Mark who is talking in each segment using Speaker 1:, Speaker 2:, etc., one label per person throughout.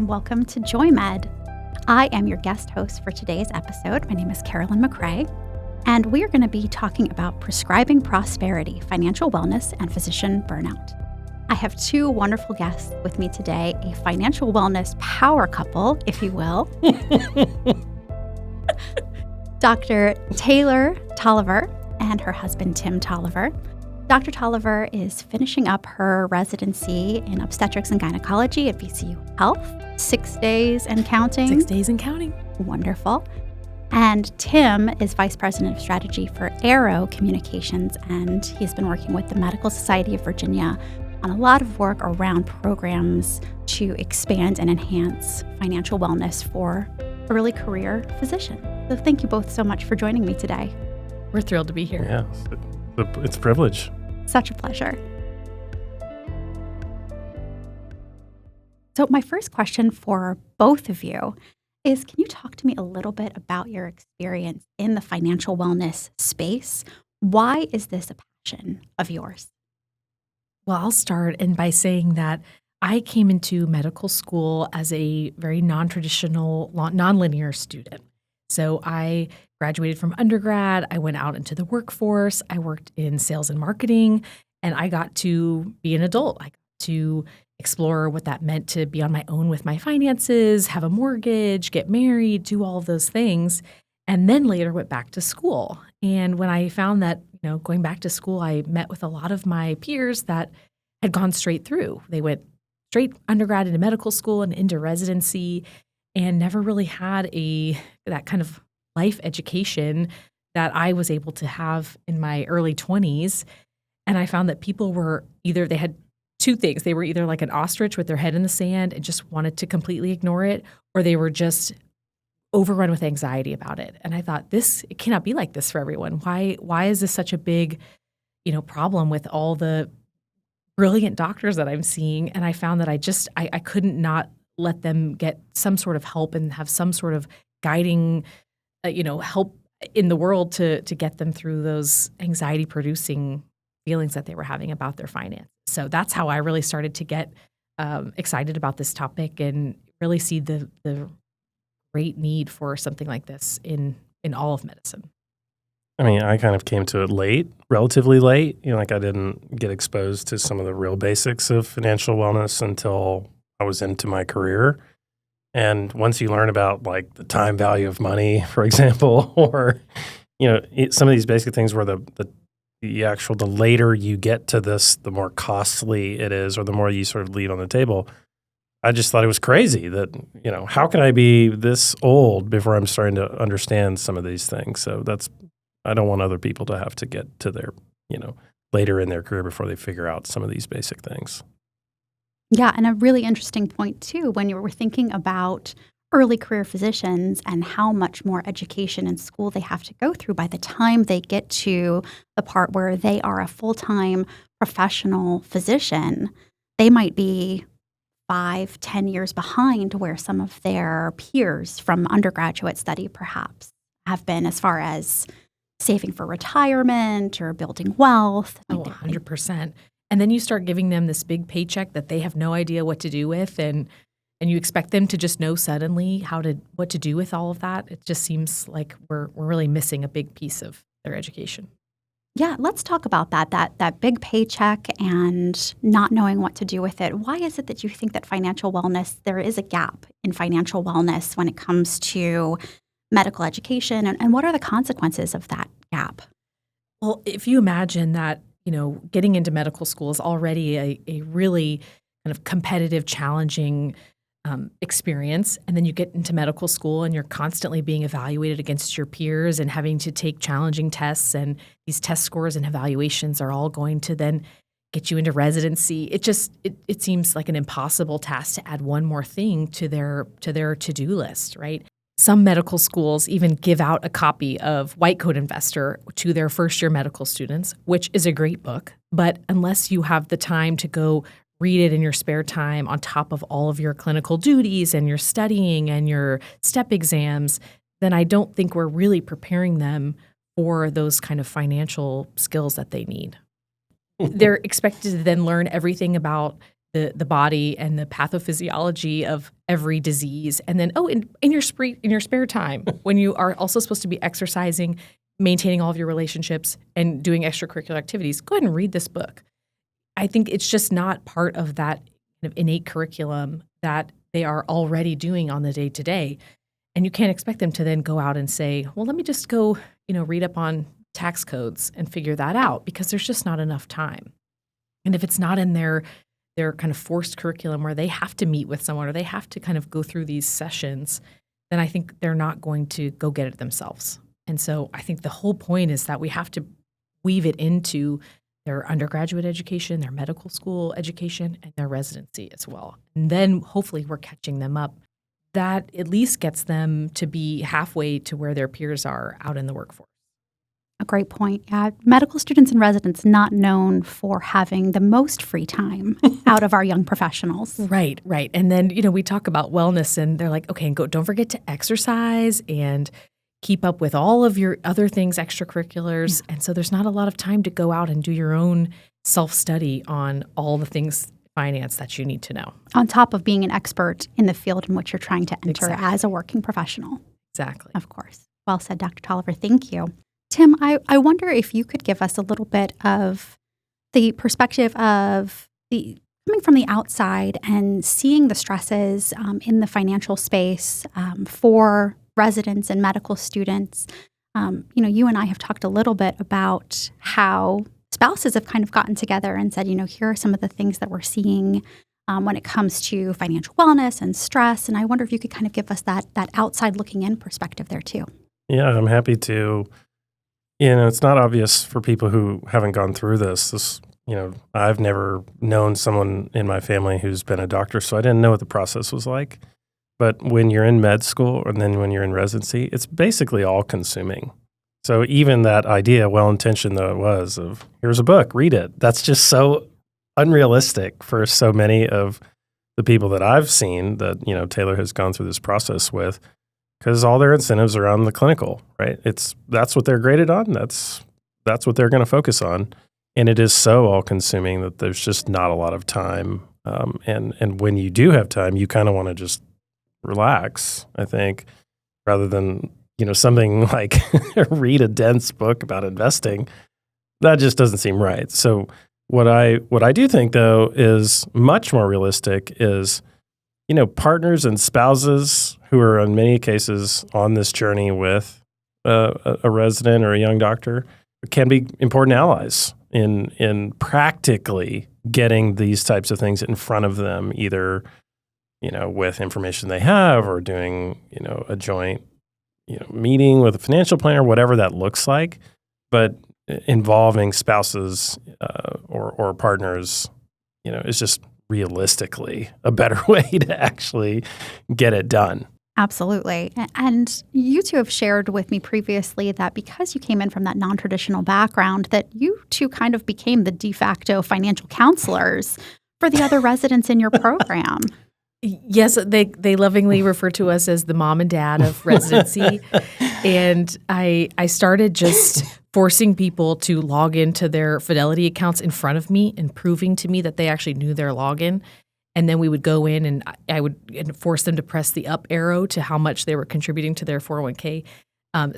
Speaker 1: welcome to Joymed. I am your guest host for today's episode. My name is Carolyn McCrea, and we are going to be talking about prescribing prosperity, financial wellness, and physician burnout. I have two wonderful guests with me today, a financial wellness power couple, if you will. Dr. Taylor Taliaferro and her husband, Tim Taliaferro. Dr. Taliaferro is finishing up her residency in obstetrics and gynecology at VCU Health. 6 days and counting.
Speaker 2: 6 days and counting.
Speaker 1: Wonderful. And Tim is Vice President of Strategy for Aero Communications, and he's been working with the Medical Society of Virginia on a lot of work around programs to expand and enhance financial wellness for early career physicians. So thank you both so much for joining me today.
Speaker 2: We're thrilled to be here.
Speaker 3: Yeah, it's a privilege.
Speaker 1: Such a pleasure. So my first question for both of you is, can you talk to me a little bit about your experience in the financial wellness space? Why is this a passion of yours?
Speaker 2: Well, I'll start by saying that I came into medical school as a very non-traditional, non-linear student. So I graduated from undergrad, I went out into the workforce, I worked in sales and marketing, and I got to be an adult. I got to explore what that meant to be on my own with my finances, have a mortgage, get married, do all of those things, and then later went back to school. And when I found that, going back to school, I met with a lot of my peers that had gone straight through. They went straight undergrad into medical school and into residency, and never really had that kind of life education that I was able to have in my early 20s. And I found that people were they had two things. They were either like an ostrich with their head in the sand and just wanted to completely ignore it, or they were just overrun with anxiety about it. And I thought, it cannot be like this for everyone. Why is this such a big, problem with all the brilliant doctors that I'm seeing? And I found that I couldn't not let them get some sort of help and have some sort of guiding, help in the world to get them through those anxiety-producing feelings that they were having about their finances. So that's how I really started to get excited about this topic and really see the great need for something like this in all of medicine.
Speaker 3: I mean, I kind of came to it relatively late. I didn't get exposed to some of the real basics of financial wellness until I was into my career. And once you learn about like the time value of money, for example, or, some of these basic things where the later you get to this, the more costly it is, or the more you sort of leave on the table. I just thought it was crazy that, how can I be this old before I'm starting to understand some of these things? So I don't want other people to have to get to their, later in their career before they figure out some of these basic things.
Speaker 1: Yeah, and a really interesting point, too, when you were thinking about early career physicians and how much more education and school they have to go through by the time they get to the part where they are a full-time professional physician. They might be 5-10 years behind where some of their peers from undergraduate study perhaps have been as far as saving for retirement or building wealth.
Speaker 2: 100%. And then you start giving them this big paycheck that they have no idea what to do with, and you expect them to just know suddenly what to do with all of that. It just seems like we're really missing a big piece of their education.
Speaker 1: Yeah, let's talk about that big paycheck and not knowing what to do with it. Why is it that you think that there is a gap in financial wellness when it comes to medical education, and what are the consequences of that gap?
Speaker 2: Well, if you imagine that, getting into medical school is already a really kind of competitive, challenging experience. And then you get into medical school and you're constantly being evaluated against your peers and having to take challenging tests. And these test scores and evaluations are all going to then get you into residency. It seems like an impossible task to add one more thing to their to-do list, right? Some medical schools even give out a copy of White Coat Investor to their first-year medical students, which is a great book. But unless you have the time to go read it in your spare time on top of all of your clinical duties and your studying and your step exams, then I don't think we're really preparing them for those kind of financial skills that they need. They're expected to then learn everything about the body and the pathophysiology of every disease. And then, in your spare time, when you are also supposed to be exercising, maintaining all of your relationships, and doing extracurricular activities, go ahead and read this book. I think it's just not part of that kind of innate curriculum that they are already doing on the day-to-day. And you can't expect them to then go out and say, well, let me just go, read up on tax codes and figure that out, because there's just not enough time. And if it's not in their kind of forced curriculum where they have to meet with someone or they have to kind of go through these sessions, then I think they're not going to go get it themselves. And so I think the whole point is that we have to weave it into their undergraduate education, their medical school education, and their residency as well. And then hopefully we're catching them up. That at least gets them to be halfway to where their peers are out in the workforce.
Speaker 1: A great point. Yeah, medical students and residents not known for having the most free time out of our young professionals.
Speaker 2: Right. And then, we talk about wellness and they're like, okay, and don't forget to exercise and keep up with all of your other things, extracurriculars. Yeah. And so there's not a lot of time to go out and do your own self-study on all the things finance that you need to know.
Speaker 1: On top of being an expert in the field in which you're trying to enter
Speaker 2: Exactly.
Speaker 1: as a working professional.
Speaker 2: Exactly.
Speaker 1: Of course. Well said, Dr. Taliaferro. Thank you. Tim, I wonder if you could give us a little bit of the perspective of coming from the outside and seeing the stresses in the financial space for residents and medical students. You and I have talked a little bit about how spouses have kind of gotten together and said, here are some of the things that we're seeing when it comes to financial wellness and stress. And I wonder if you could kind of give us that outside looking in perspective there too.
Speaker 3: Yeah, I'm happy to. It's not obvious for people who haven't gone through this. I've never known someone in my family who's been a doctor, so I didn't know what the process was like. But when you're in med school and then when you're in residency, it's basically all consuming. So even that idea, well-intentioned though it was, of here's a book, read it, that's just so unrealistic for so many of the people that I've seen that, Taylor has gone through this process with, because all their incentives are on the clinical, right? That's what they're graded on. That's what they're going to focus on. And it is so all-consuming that there's just not a lot of time. And when you do have time, you kind of want to just relax, I think, rather than, something like read a dense book about investing. That just doesn't seem right. So what I do think, though, is much more realistic is, partners and spouses who are in many cases on this journey with a resident or a young doctor can be important allies in practically getting these types of things in front of them, either, with information they have or doing, a joint, meeting with a financial planner, whatever that looks like, but involving spouses or partners, is just realistically a better way to actually get it done.
Speaker 1: Absolutely. And you two have shared with me previously that because you came in from that non-traditional background, that you two kind of became the de facto financial counselors for the other residents in your program.
Speaker 2: Yes, they lovingly refer to us as the mom and dad of residency. And I started just forcing people to log into their Fidelity accounts in front of me and proving to me that they actually knew their login. And then we would go in and I would force them to press the up arrow to how much they were contributing to their 401k.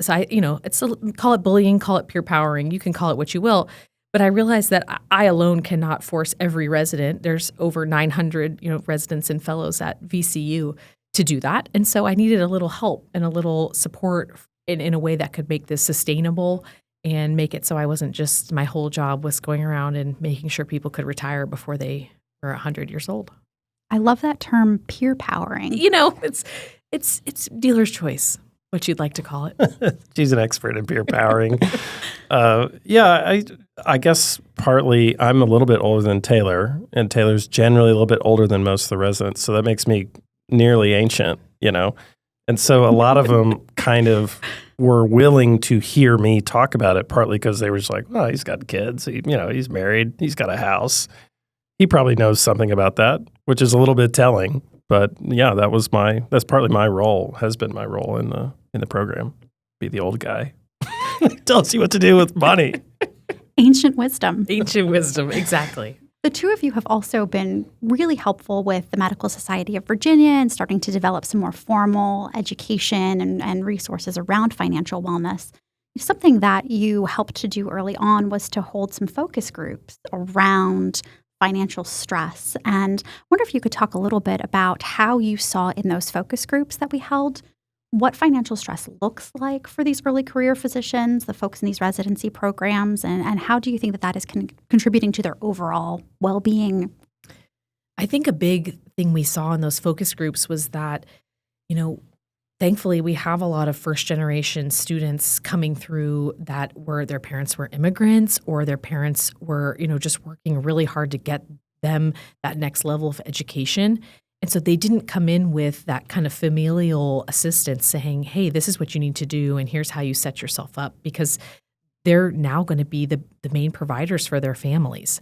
Speaker 2: So call it bullying, call it peer powering. You can call it what you will. But I realized that I alone cannot force every resident. There's over 900, residents and fellows at VCU to do that. And so I needed a little help and a little support in a way that could make this sustainable and make it so I wasn't just, my whole job was going around and making sure people could retire before they were 100 years old.
Speaker 1: I love that term, peer powering.
Speaker 2: It's dealer's choice, what you'd like to call it.
Speaker 3: She's an expert in peer powering. I guess partly I'm a little bit older than Taylor, and Taylor's generally a little bit older than most of the residents, so that makes me nearly ancient, And so a lot of them kind of were willing to hear me talk about it, partly because they were just like, well, he's got kids, he's married, he's got a house. He probably knows something about that, which is a little bit telling. But yeah, that's partly my role, has been my role in the program. Be the old guy. Tells you what to do with money.
Speaker 1: Ancient wisdom.
Speaker 2: Ancient wisdom, exactly.
Speaker 1: The two of you have also been really helpful with the Medical Society of Virginia and starting to develop some more formal education and resources around financial wellness. Something that you helped to do early on was to hold some focus groups around financial stress. And I wonder if you could talk a little bit about how you saw in those focus groups that we held what financial stress looks like for these early career physicians, the folks in these residency programs, and how do you think that that is contributing to their overall well-being?
Speaker 2: I think a big thing we saw in those focus groups was that, thankfully we have a lot of first-generation students coming through that were their parents were immigrants or their parents were, just working really hard to get them that next level of education. And so they didn't come in with that kind of familial assistance saying, hey, this is what you need to do, and here's how you set yourself up, because they're now going to be the main providers for their families.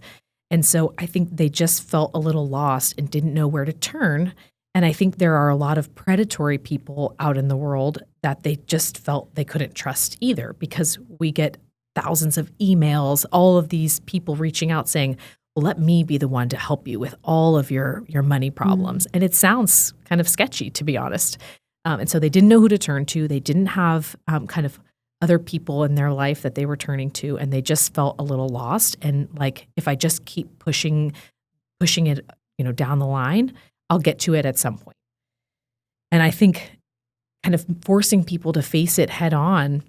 Speaker 2: And so I think they just felt a little lost and didn't know where to turn. And I think there are a lot of predatory people out in the world that they just felt they couldn't trust either, because we get thousands of emails, all of these people reaching out saying, well, let me be the one to help you with all of your money problems. And it sounds kind of sketchy, to be honest. And so they didn't know who to turn to. They didn't have kind of other people in their life that they were turning to, and they just felt a little lost. And like, if I just keep pushing it, down the line, I'll get to it at some point. And I think kind of forcing people to face it head on,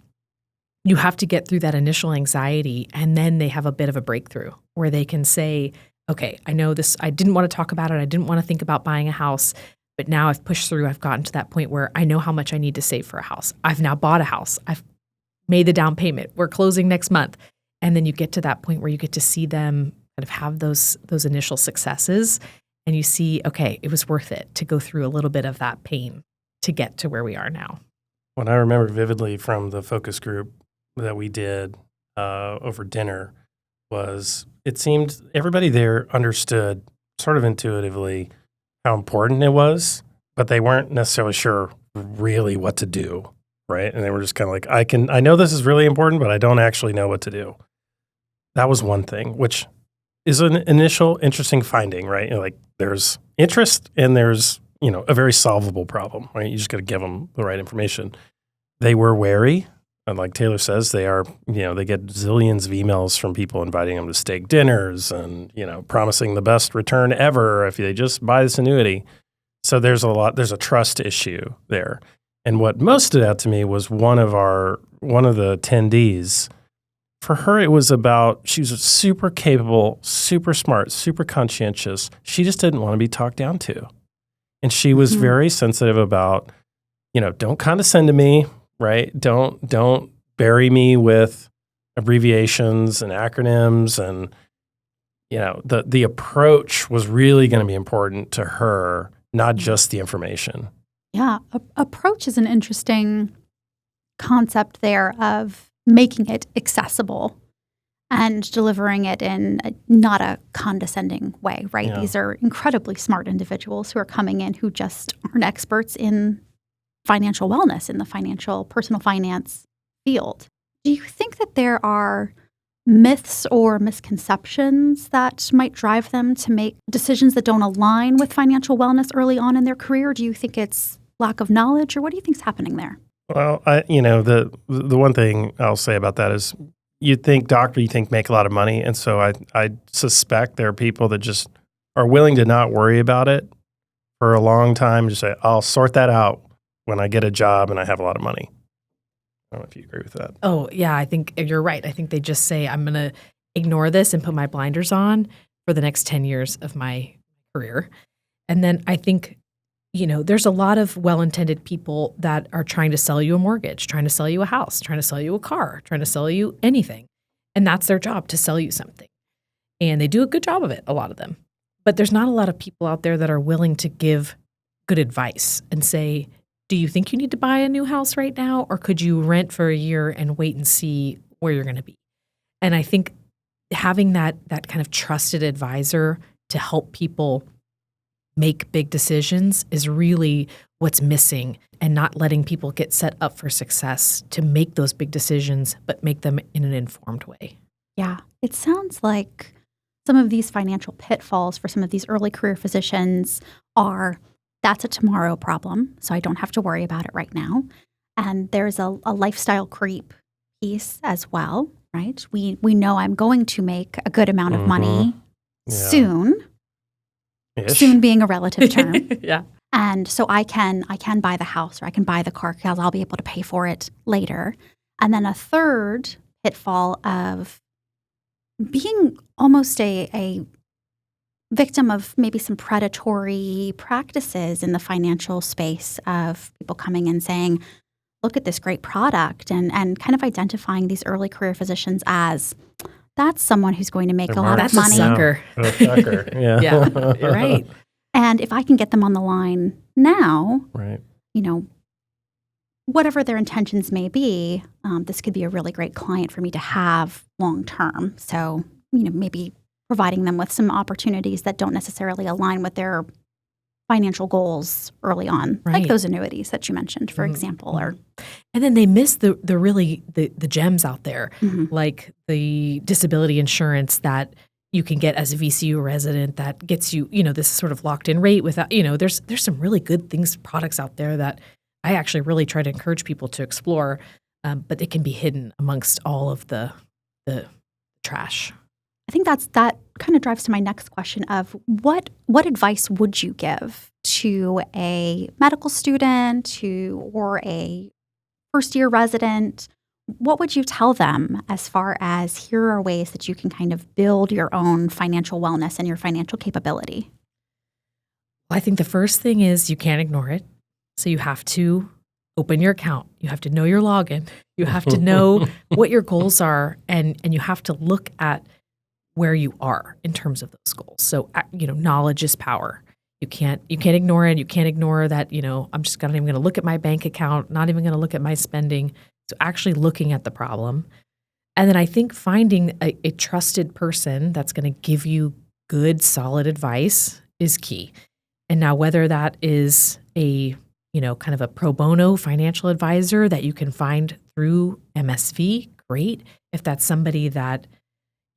Speaker 2: you have to get through that initial anxiety, and then they have a bit of a breakthrough where they can say, okay, I know this, I didn't want to talk about it. I didn't want to think about buying a house, but now I've pushed through. I've gotten to that point where I know how much I need to save for a house. I've now bought a house. I've made the down payment. We're closing next month. And then you get to that point where you get to see them kind of have those initial successes, and you see, okay, it was worth it to go through a little bit of that pain to get to where we are now.
Speaker 3: What I remember vividly from the focus group that we did over dinner was it seemed everybody there understood sort of intuitively how important it was, but they weren't necessarily sure really what to do, right? And they were just kind of like, I know this is really important, but I don't actually know what to do. That was one thing, which is an initial interesting finding, right? Like there's interest and there's, a very solvable problem, right? You just got to give them the right information. They were wary. And like Taylor says, they are, they get zillions of emails from people inviting them to steak dinners and, promising the best return ever if they just buy this annuity. So there's a trust issue there. And what most stood out to me was one of the attendees. For her, it was about, she was super capable, super smart, super conscientious. She just didn't want to be talked down to. And she was very sensitive about, don't condescend to me. Right? Don't bury me with abbreviations and acronyms, and the approach was really going to be important to her, not just the information.
Speaker 1: Yeah, approach is an interesting concept there of making it accessible and delivering it in not a condescending way, right?
Speaker 3: Yeah.
Speaker 1: These are incredibly smart individuals who are coming in who just aren't experts in financial wellness, in the personal finance field. Do you think that there are myths or misconceptions that might drive them to make decisions that don't align with financial wellness early on in their career? Do you think it's lack of knowledge, or what do you think is happening there?
Speaker 3: Well, the one thing I'll say about that is you think make a lot of money. And so I suspect there are people that just are willing to not worry about it for a long time, just say, I'll sort that out when I get a job and I have a lot of money. I don't know if you agree with that.
Speaker 2: Oh, yeah, I think you're right. I think they just say, I'm going to ignore this and put my blinders on for the next 10 years of my career. And then I think, there's a lot of well-intended people that are trying to sell you a mortgage, trying to sell you a house, trying to sell you a car, trying to sell you anything. And that's their job, to sell you something. And they do a good job of it, a lot of them. But there's not a lot of people out there that are willing to give good advice and say, do you think you need to buy a new house right now, or could you rent for a year and wait and see where you're going to be? And I think having that kind of trusted advisor to help people make big decisions is really what's missing, and not letting people get set up for success to make those big decisions, but make them in an informed way.
Speaker 1: Yeah, it sounds like some of these financial pitfalls for some of these early career physicians are that's a tomorrow problem, so I don't have to worry about it right now. And there's a lifestyle creep piece as well, right? We know I'm going to make a good amount of money soon.
Speaker 3: Ish.
Speaker 1: Soon being a relative term.
Speaker 2: Yeah.
Speaker 1: And so I can buy the house or I can buy the car because I'll be able to pay for it later. And then a third pitfall of being almost a victim of maybe some predatory practices in the financial space of people coming and saying, look at this great product and kind of identifying these early career physicians as that's someone who's going to make a lot of money.
Speaker 2: That's a sucker.
Speaker 3: Yeah.
Speaker 2: Yeah, you're right.
Speaker 1: And if I can get them on the line now,
Speaker 3: Right.
Speaker 1: Whatever their intentions may be, this could be a really great client for me to have long term. So, maybe providing them with some opportunities that don't necessarily align with their financial goals early on, like those annuities that you mentioned, for example.
Speaker 2: And then they miss the gems out there, like the disability insurance that you can get as a VCU resident that gets you, this sort of locked in rate without, there's some really good products out there that I actually really try to encourage people to explore, but it can be hidden amongst all of the trash.
Speaker 1: I think that kind of drives to my next question of what advice would you give to a medical student or a first-year resident? What would you tell them as far as here are ways that you can kind of build your own financial wellness and your financial capability?
Speaker 2: Well, I think the first thing is you can't ignore it. So you have to open your account. You have to know your login. You have to know what your goals are, and you have to look at where you are in terms of those goals. So, knowledge is power. You can't ignore it. You can't ignore that, I'm just not even going to look at my bank account, not even going to look at my spending. So actually looking at the problem. And then I think finding a trusted person that's going to give you good, solid advice is key. And now whether that is a, kind of a pro bono financial advisor that you can find through MSV, great. If that's somebody that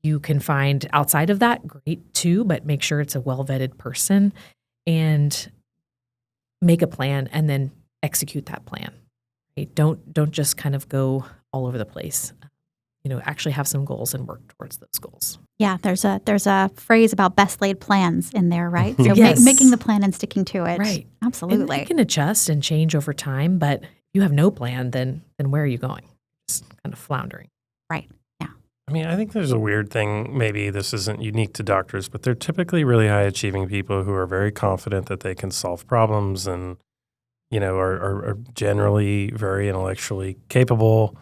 Speaker 2: you can find outside of that, great too, but make sure it's a well-vetted person and make a plan and then execute that plan. Right? Don't just kind of go all over the place. Actually have some goals and work towards those goals.
Speaker 1: Yeah, there's a phrase about best laid plans in there, right? So
Speaker 2: Yes.
Speaker 1: making the plan and sticking to it.
Speaker 2: Right.
Speaker 1: Absolutely.
Speaker 2: And you can adjust and change over time, but if you have no plan, then where are you going? Just kind of floundering.
Speaker 1: Right. Yeah.
Speaker 3: I mean, I think there's a weird thing. Maybe this isn't unique to doctors, but they're typically really high achieving people who are very confident that they can solve problems and, are generally very intellectually capable.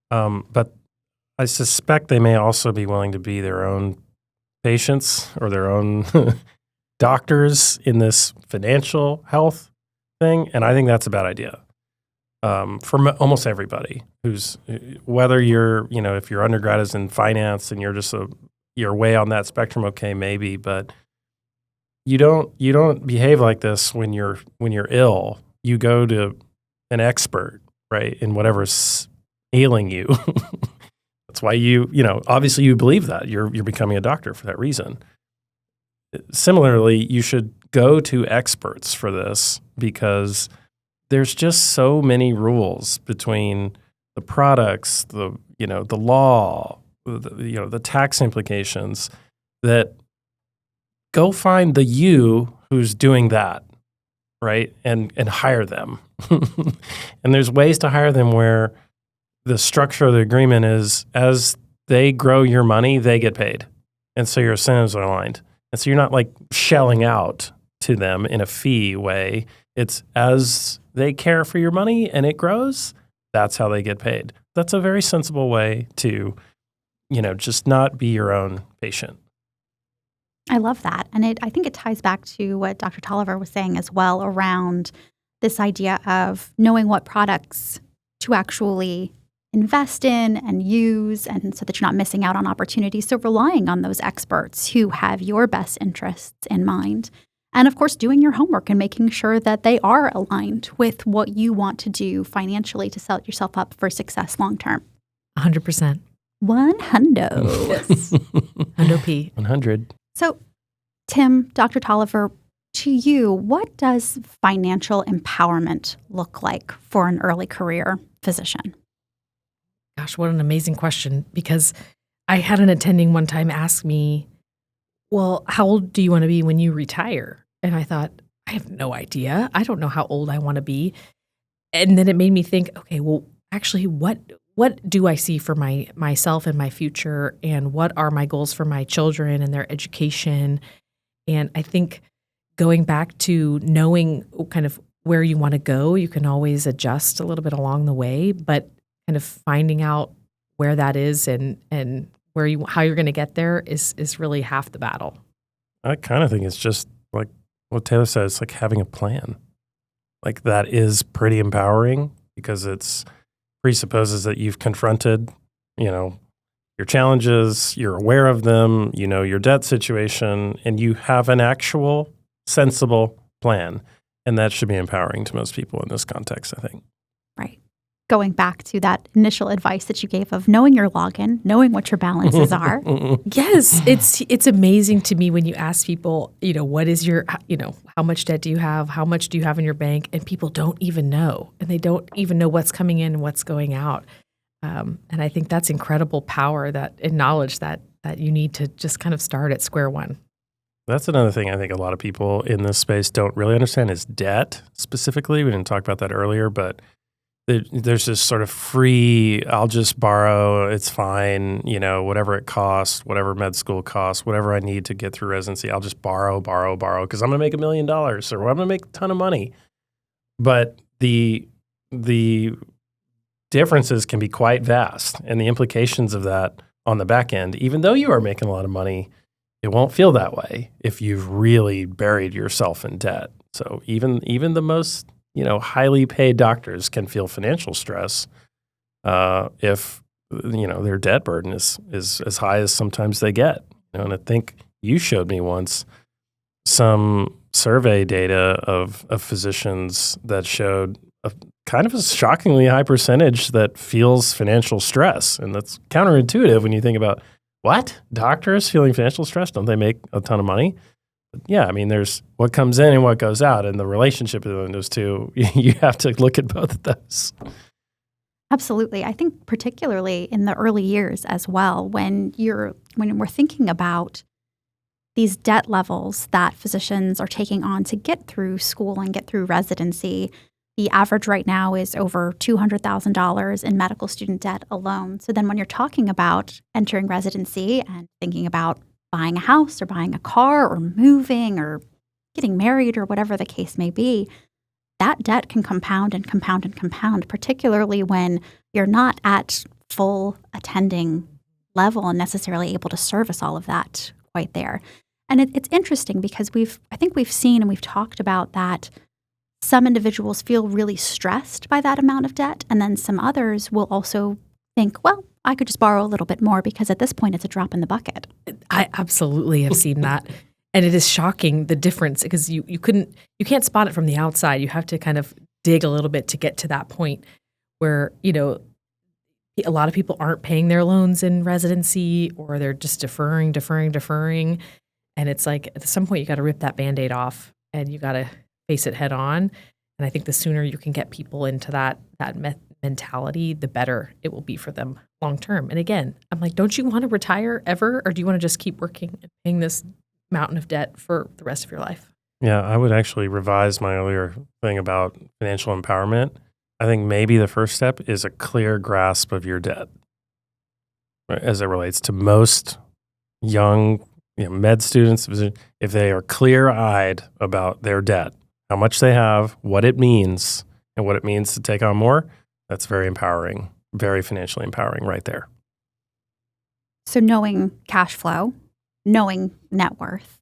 Speaker 3: But I suspect they may also be willing to be their own patients or their own doctors in this financial health thing. And I think that's a bad idea for almost everybody who's, whether you're, if your undergrad is in finance and you're way on that spectrum, okay, maybe, but you don't behave like this when you're ill. You go to an expert, right, in whatever's ailing you. That's why obviously you believe that. You're becoming a doctor for that reason. Similarly, you should go to experts for this because there's just so many rules between the products, the law, the tax implications that go find the you who's doing that, right? And hire them. And there's ways to hire them where the structure of the agreement is as they grow your money, they get paid. And so your incentives are aligned. And so you're not like shelling out to them in a fee way. It's as they care for your money and it grows, that's how they get paid. That's a very sensible way to, just not be your own patient.
Speaker 1: I love that. And I think it ties back to what Dr. Taliaferro was saying as well around this idea of knowing what products to actually invest in and use, and so that you're not missing out on opportunities. So relying on those experts who have your best interests in mind. And of course, doing your homework and making sure that they are aligned with what you want to do financially to set yourself up for success long term.
Speaker 2: 100%.
Speaker 1: 100.
Speaker 2: Yes. Hundo P.
Speaker 3: 100.
Speaker 1: So, Tim, Dr. Taliaferro, to you, what does financial empowerment look like for an early career physician?
Speaker 2: Gosh, what an amazing question. Because I had an attending one time ask me, well, how old do you want to be when you retire? And I thought, I have no idea. I don't know how old I want to be. And then it made me think, okay, well, actually, what do I see for myself and my future? And what are my goals for my children and their education? And I think going back to knowing kind of where you want to go, you can always adjust a little bit along the way, but kind of finding out where that is and how you're going to get there is really half the battle.
Speaker 3: I kind of think it's just like what Taylor said, it's like having a plan. Like that is pretty empowering because it's presupposes that you've confronted, your challenges, you're aware of them, your debt situation, and you have an actual sensible plan. And that should be empowering to most people in this context, I think.
Speaker 1: Right. Going back to that initial advice that you gave of knowing your login, knowing what your balances are.
Speaker 2: Yes, it's amazing to me when you ask people, what is your, how much debt do you have? How much do you have in your bank? And people don't even know, and they don't even know what's coming in and what's going out. And I think that's incredible power and knowledge that you need to just kind of start at square one.
Speaker 3: That's another thing I think a lot of people in this space don't really understand is debt specifically. We didn't talk about that earlier, but there's this sort of free, I'll just borrow, it's fine, whatever it costs, whatever med school costs, whatever I need to get through residency, I'll just borrow, because I'm going to make $1 million or I'm going to make a ton of money. But the differences can be quite vast, and the implications of that on the back end, even though you are making a lot of money, it won't feel that way if you've really buried yourself in debt. So even the most highly paid doctors can feel financial stress if their debt burden is as high as sometimes they get. And I think you showed me once some survey data of physicians that showed a kind of a shockingly high percentage that feels financial stress, and that's counterintuitive when you think about what doctors feeling financial stress. Don't they make a ton of money? Yeah, I mean, there's what comes in and what goes out, and the relationship between those two, you have to look at both of those.
Speaker 1: Absolutely. I think particularly in the early years as well, when we're thinking about these debt levels that physicians are taking on to get through school and get through residency, the average right now is over $200,000 in medical student debt alone. So then when you're talking about entering residency and thinking about buying a house or buying a car or moving or getting married or whatever the case may be, that debt can compound and compound and compound, particularly when you're not at full attending level and necessarily able to service all of that quite there. And it's interesting because I think we've seen and we've talked about that some individuals feel really stressed by that amount of debt, and then some others will also think, well, I could just borrow a little bit more because at this point it's a drop in the bucket.
Speaker 2: I absolutely have seen that. And it is shocking, the difference, because you can't spot it from the outside. You have to kind of dig a little bit to get to that point where, a lot of people aren't paying their loans in residency, or they're just deferring. And it's like at some point you got to rip that Band-Aid off and you got to face it head on. And I think the sooner you can get people into that mentality, the better it will be for them long term. And again, I'm like, don't you want to retire ever? Or do you want to just keep working and paying this mountain of debt for the rest of your life?
Speaker 3: Yeah, I would actually revise my earlier thing about financial empowerment. I think maybe the first step is a clear grasp of your debt, right, as it relates to most young med students. If they are clear-eyed about their debt, how much they have, what it means, and what it means to take on more, that's very empowering, very financially empowering right there.
Speaker 1: So knowing cash flow, knowing net worth.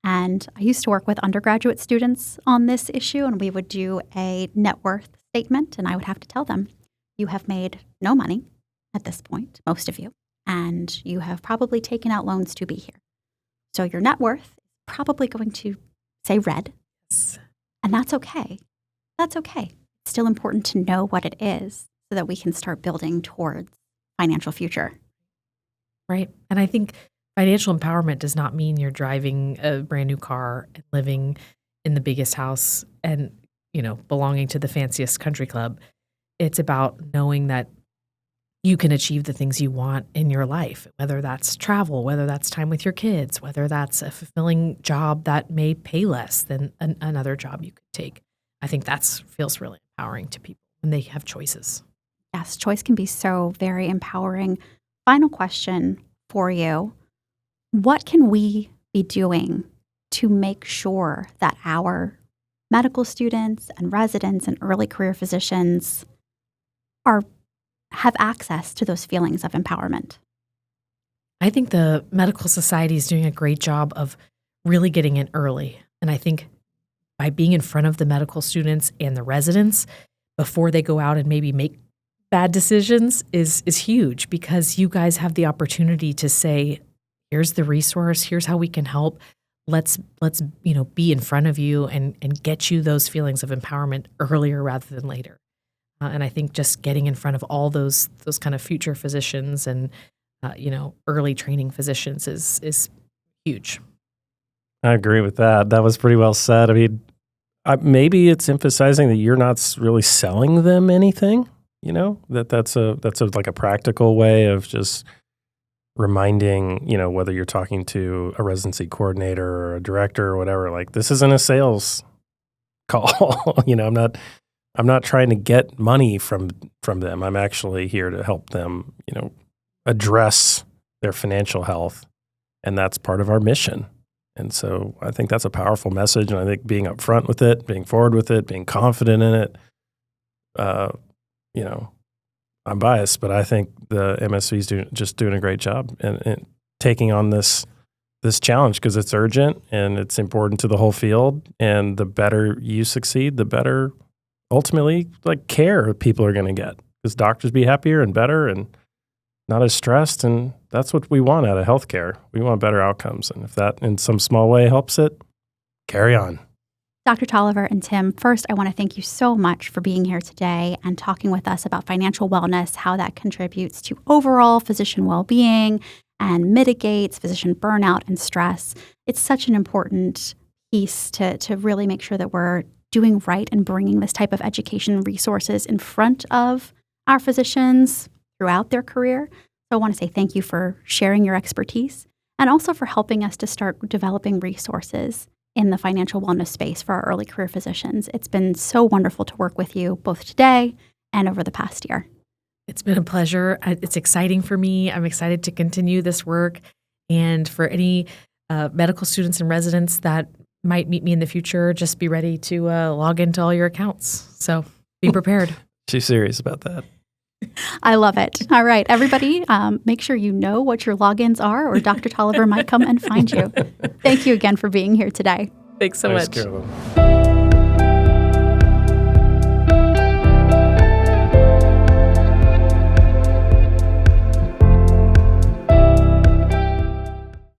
Speaker 1: And I used to work with undergraduate students on this issue, and we would do a net worth statement, and I would have to tell them, you have made no money at this point, most of you, and you have probably taken out loans to be here. So your net worth is probably going to say red, and that's okay. That's okay. It's still important to know what it is so that we can start building towards financial future.
Speaker 2: Right. And I think financial empowerment does not mean you're driving a brand new car and living in the biggest house and, belonging to the fanciest country club. It's about knowing that you can achieve the things you want in your life, whether that's travel, whether that's time with your kids, whether that's a fulfilling job that may pay less than another job you could take. I think that feels really empowering to people when they have choices.
Speaker 1: Yes, choice can be so very empowering. Final question for you. What can we be doing to make sure that our medical students and residents and early career physicians have access to those feelings of empowerment?
Speaker 2: I think the medical society is doing a great job of really getting in early. And I think by being in front of the medical students and the residents before they go out and maybe make bad decisions is huge, because you guys have the opportunity to say, here's the resource, here's how we can help. Let's be in front of you and get you those feelings of empowerment earlier rather than later. And I think just getting in front of all those kind of future physicians and early training physicians is huge.
Speaker 3: I agree with that. That was pretty well said. I mean, maybe it's emphasizing that you're not really selling them anything. That's like a practical way of just reminding, whether you're talking to a residency coordinator or a director or whatever, like, this isn't a sales call. I'm not trying to get money from them. I'm actually here to help them, address their financial health. And that's part of our mission. And so I think that's a powerful message. And I think being upfront with it, being forward with it, being confident in it, I'm biased, but I think the MSV is doing a great job and taking on this challenge, because it's urgent and it's important to the whole field. And the better you succeed, the better ultimately care people are going to get, because doctors be happier and better and not as stressed. And that's what we want out of healthcare. We want better outcomes. And if that in some small way helps it, carry on.
Speaker 1: Dr. Taliaferro and Tim, first, I want to thank you so much for being here today and talking with us about financial wellness, how that contributes to overall physician well-being and mitigates physician burnout and stress. It's such an important piece to really make sure that we're doing right and bringing this type of education resources in front of our physicians throughout their career. So I want to say thank you for sharing your expertise and also for helping us to start developing resources in the financial wellness space for our early career physicians. It's been so wonderful to work with you both today and over the past year.
Speaker 2: It's been a pleasure. It's exciting for me. I'm excited to continue this work. And for any medical students and residents that might meet me in the future, just be ready to log into all your accounts. So be prepared.
Speaker 3: She's serious about that.
Speaker 1: I love it. All right, everybody, make sure you know what your logins are, or Dr. Taliaferro might come and find you. Thank you again for being here today.
Speaker 2: Thanks so much.
Speaker 3: Carolyn.